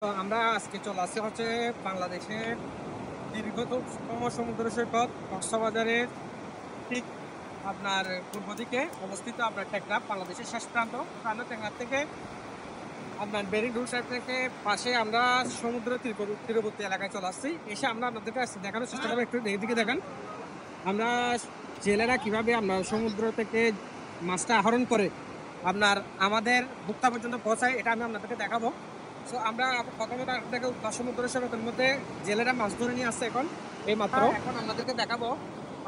তো আমরা আজকে চলে আসছি হচ্ছে বাংলাদেশের দীর্ঘতম সমুদ্র সৈকত কক্সবাজারের ঠিক আপনার পূর্ব দিকে অবস্থিত আপনার টেকনাফ, বাংলাদেশের শেষ প্রান্ত টেকনাফ থেকে আপনার বেরিং রোড সাইড থেকে পাশে আমরা সমুদ্র তীরবর্তী এলাকায় চলে আসছি। এসে আমরা আপনাদেরকে দেখানোর চেষ্টা করবো, একটু এদিকে দেখেন আমরা জেলেরা কিভাবে আমরা সমুদ্র থেকে মাছটা আহরণ করে আপনার আমাদের ভোক্তা পর্যন্ত পৌঁছায়, এটা আমি আপনাদেরকে দেখাবো। সো আমরা প্রথমত আপনাকে সমুদ্র সৈকতের মধ্যে জেলেরা মাছ ধরে নিয়ে আসছে এই মাত্র। এখন আপনাদেরকে দেখাবো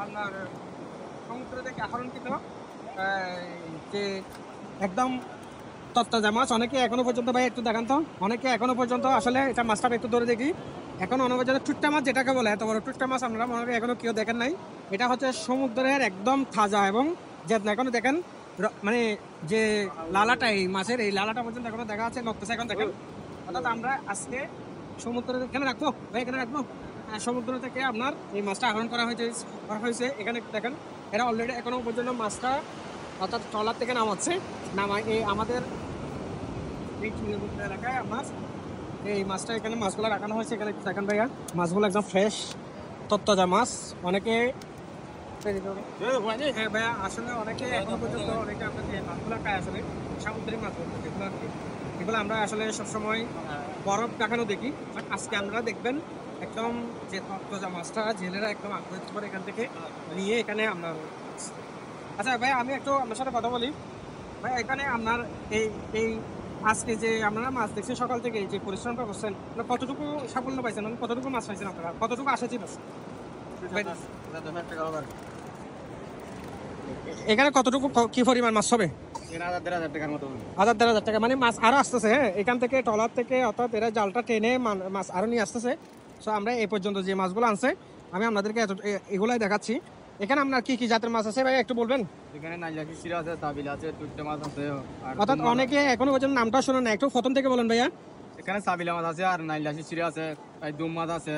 আপনার সমুদ্র থেকে আহরণকৃত যে একদম তত্তাজা মাছ। অনেকে এখনো পর্যন্ত, ভাই একটু দেখান তো, অনেকে এখনো পর্যন্ত আসলে এটা মাছটা একটু ধরে দেখি। এখন অনেক পর্যন্ত টুট্টা মাছ যেটাকে বলে, এত বড় টুট্টা মাছ আমরা মনে করি এখনো কেউ দেখেন নাই। এটা হচ্ছে সমুদ্রের একদম তাজা এবং যেটা এখনো দেখেন মানে যে লালাটা এই মাছের, এই লালাটা পর্যন্ত এখনো দেখা আছে, নড়তেছে এখন দেখেন। অর্থাৎ আমরা আজকে সমুদ্র এখানে রাখবো, ভাই এখানে রাখবো, সমুদ্র থেকে আপনার এই মাছটা আহরণ করা হয়েছে। এখানে দেখেন এরা অলরেডি এখনো পর্যন্ত মাছটা অর্থাৎ ট্রলার থেকে নামাচ্ছে, নামায় এই আমাদের এই এলাকায় মাছ, এই মাছটা এখানে মাছগুলো রাখানো হয়েছে। এখানে দেখেন ভাইয়া মাছগুলো একদম ফ্রেশ তত্তাজা মাছ। অনেকে হ্যাঁ ভাইয়া, আসলে অনেকে এখন পর্যন্ত অনেকে আমরা যে মাছগুলো খাই আসলে সামুদ্রিক মাছ বলতে, যেগুলো আর কি, এগুলো আমরা আসলে সবসময় বরফ দেখানো দেখি। বাট আজকে আমরা দেখবেন একদম যে তত্তাজা মাছটা জেলেরা একদম আগ্রহ করে এখান থেকে নিয়ে এখানে আমরা। আচ্ছা ভাই, আমি একটু আপনার সাথে কথা বলি ভাই। এখানে আপনার এই এই আজকে যে আপনারা মাছ দেখছেন সকাল থেকে যে পরিশ্রমটা করছেন, কতটুকু সাফল্য পাইছেন, মানে কতটুকু মাছ পাইছেন আপনারা, কতটুকু আশা ছিল? এখানে কতটুকু কি পরিমাণ মাছ হবে? 1,000-1,500 টাকার মতো। 1,000-1,500 টাকা, মানে মাছ আরো আসতেছে। হ্যাঁ, এখান থেকে ট্রলার থেকে অর্থাৎ এরা জালটা টেনে মাছ আরো নিয়ে আসতেছে। সো আমরা এই পর্যন্ত যে মাছগুলো আনছে আমি আপনাদেরকে এগুলাই দেখাচ্ছি। এখানে আপনার কি কি জাতের মাছ আছে ভাই একটু বলবেন? এখানে নাইলাকি শিরা আছে, তাবিল আছে, টুট্টা মাছ আছে। অর্থাৎ অনেকে এখনো পর্যন্ত নামটা শোনেন না, একটু প্রথম থেকে বলেন ভাইয়া। এখানে সাবিলা মাছ আছে, আর নাইলাকি শিরা আছে, দুম মাছ আছে,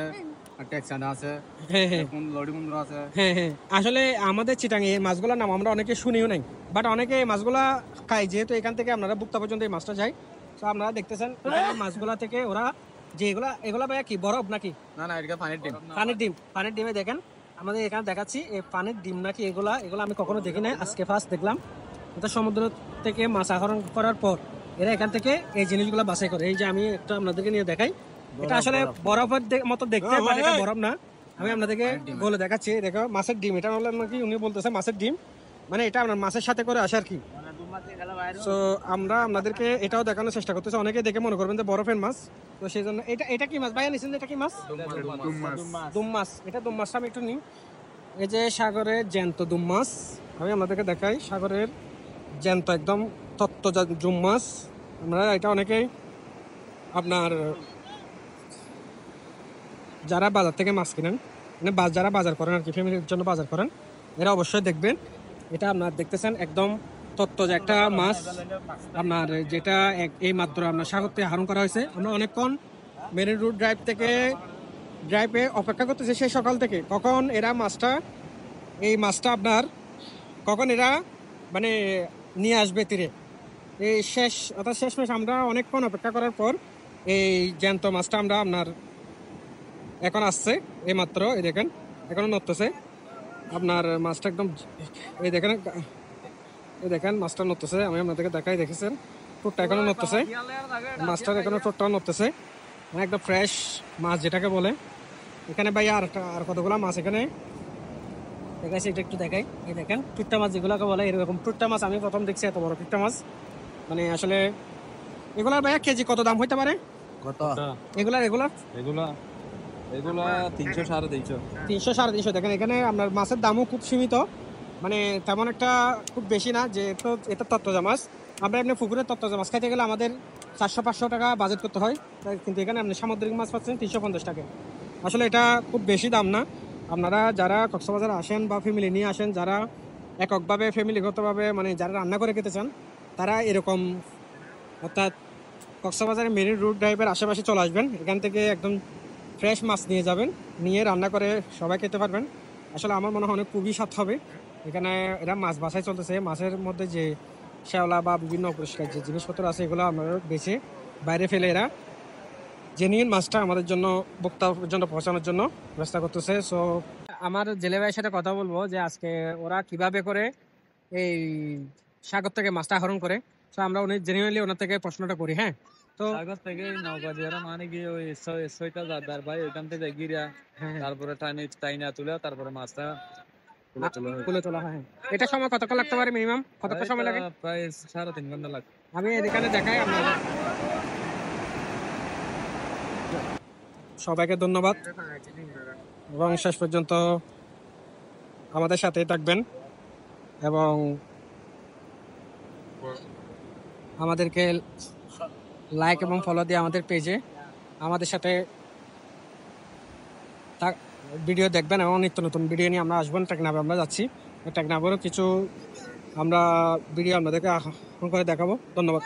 আর টেকসানা আছে। হ্যাঁ হ্যাঁ লড়ি কুমড়ো আছে। হ্যাঁ হ্যাঁ, আসলে আমাদের চিটাঙে এই মাছগুলোর নাম আমরা অনেকে শুনিও নাই, বাট অনেকে এই মাছগুলা খায়, যেহেতু এখান থেকে আপনারা বুকতা পর্যন্ত এই মাছটা যায়। তো আপনারা দেখতেছেন মাছগুলা থেকে ওরা যে এগুলা ভাইয়া কি বরফ নাকি? না না, এটা পানির ডিম। পানির ডিমে দেখেন আমাদের এখানে দেখাচ্ছি এই পানির ডিম নাকি এগুলা আমি কখনো দেখি নাই, আজকে ফার্স্ট দেখলাম। এটা সমুদ্র থেকে মাছ আহরণ করার পর এরা এখান থেকে এই জিনিসগুলো বাছাই করে। এই যে আমি একটা আপনাদেরকে নিয়ে দেখাই, এটা আসলে বরফের মতো দেখতে, বাট এটা বরফ না। আমি আপনাদেরকে বলে দেখাচ্ছি, দেখো মাছের ডিম, এটা হলো নাকি উনি বলতেছে মাছের ডিম, মানে এটা আপনার মাছের সাথে করে আসে আর কি। সো আমরা আপনাদেরকে এটাও দেখানোর চেষ্টা করতেছি, অনেকে দেখে মনে করবেন যে বরফের মাছ। তো সেই জন্য এটা কি মাছ ভাইয়া নিছেন, এটা কি মাছ? দুম মাছ। এটা দুম মাছটা আমি একটু নিই। এই যে সাগরের জ্যান্ত দুম মাছ আমি আপনাদেরকে দেখাই, সাগরের জ্যান্ত একদম তত্ত্বজা দুম মাছ। আমরা এটা অনেকেই আপনার যারা বাজার থেকে মাছ কিনেন, মানে যারা বাজার করেন আর কি, ফ্যামিলির জন্য বাজার করেন, এরা অবশ্যই দেখবেন। এটা আপনার দেখতেছেন একদম তত্ত্বজা একটা মাছ আপনার, যেটা এই মাত্র আপনার সাগর থেকে আহরণ করা হয়েছে। আমরা অনেকক্ষণ মেরিন রোড ড্রাইভে অপেক্ষা করতেছি সেই সকাল থেকে, কখন এরা এই মাছটা আপনার কখন এরা মানে নিয়ে আসবে তীরে। এই শেষমেশ আমরা অনেকক্ষণ অপেক্ষা করার পর এই জ্যান্ত মাছটা আমরা আপনার এখন আসছে এই মাত্র। এই দেখেন এখনো নড়তেছে আপনার মাছটা একদম, এই দেখেন মাছটা নড়তেছে। আমি আপনাদেরকে দেখাই, দেখেছেন ঠোঁটটা এখনো নড়তেছে, মাছটার এখনো ঠোঁটটা নড়তেছে, মানে একদম ফ্রেশ মাছ যেটাকে বলে। এখানে ভাই আর কতগুলো মাছ এখানে দেখাইছে, এটা একটু দেখাই। এই দেখেন টুট্টা মাছ যেগুলোকে বলে, এরকম টুট্টা মাছ আমি প্রথম দেখছি, এত বড় টুট্টা মাছ। মানে আসলে এগুলার ভাইয়া কেজি কত দাম হইতে পারে? কত এগুলা 300-350? দেখেন এখানে আপনার মাছের দামও খুব সীমিত, মানে তেমন একটা খুব বেশি না। যে এটা তত্ত্বজা মাছ, আমরা এমনি পুকুরের তত্ত্বজা মাছ খাইতে গেলে আমাদের 400-500 টাকা বাজেট করতে হয়, কিন্তু এখানে আপনি সামুদ্রিক মাছ পাচ্ছেন 350 টাকা। আসলে এটা খুব বেশি দাম না। আপনারা যারা কক্সবাজার আসেন বা ফ্যামিলি নিয়ে আসেন, যারা এককভাবে ফ্যামিলিগতভাবে মানে যারা রান্না করে খেতে চান, তারা এরকম অর্থাৎ কক্সবাজারের মেরিন রোড ড্রাইভের আশেপাশে চলে আসবেন, এখান থেকে একদম ফ্রেশ মাছ নিয়ে যাবেন, নিয়ে রান্না করে সবাই খেতে পারবেন। আসলে আমার মনে হয় অনেক খুবই স্বাদ হবে। এখানে এরা মাছ বাছাই চলতেছে, মাছের মধ্যে যে শ্যাওলা বা বিভিন্ন অপরিষ্কার যে জিনিসপত্র আছে এগুলো আমরা বেছে বাইরে ফেলে এরা জেনুইন মাছটা আমাদের জন্য ভোক্তা পর্যন্ত পৌঁছানোর জন্য ব্যবস্থা করতেছে। সো আমার জেলে ভাইয়ের সাথে কথা বলবো যে আজকে ওরা কিভাবে করে এই সাগর থেকে মাছটা আহরণ করে। তো আমরা উনি জেনুইনলি ওনার থেকে প্রশ্নটা করি। হ্যাঁ, তো সাগর থেকে নৌকা দিয়ে মানে কি ওই ছয়টা জাদার ভাই ওইখান থেকে গিরা হ্যাঁ তারপরে টাইনা তুলে তারপরে মাছটা তুলে তোলা হয়। তুলে তোলা হয়। এটা সময় কতক্ষণ লাগতে পারে, মিনিমাম কতক্ষণ সময় লাগে? প্রায় 3.5 ঘন্টা লাগে। আমি এখানে দেখাই আপনার। সবাইকে ধন্যবাদ এবং শেষ পর্যন্ত আমাদের সাথেই থাকবেন এবং আমাদেরকে লাইক এবং ফলো দিয়ে আমাদের পেজে আমাদের সাথে ভিডিও দেখবেন এবং নিত্য নতুন ভিডিও নিয়ে আমরা আসবেন। টেকনাফে আমরা যাচ্ছি, টেকনাফেরও কিছু আমরা ভিডিও আপনাদেরকে করে দেখাবো। ধন্যবাদ।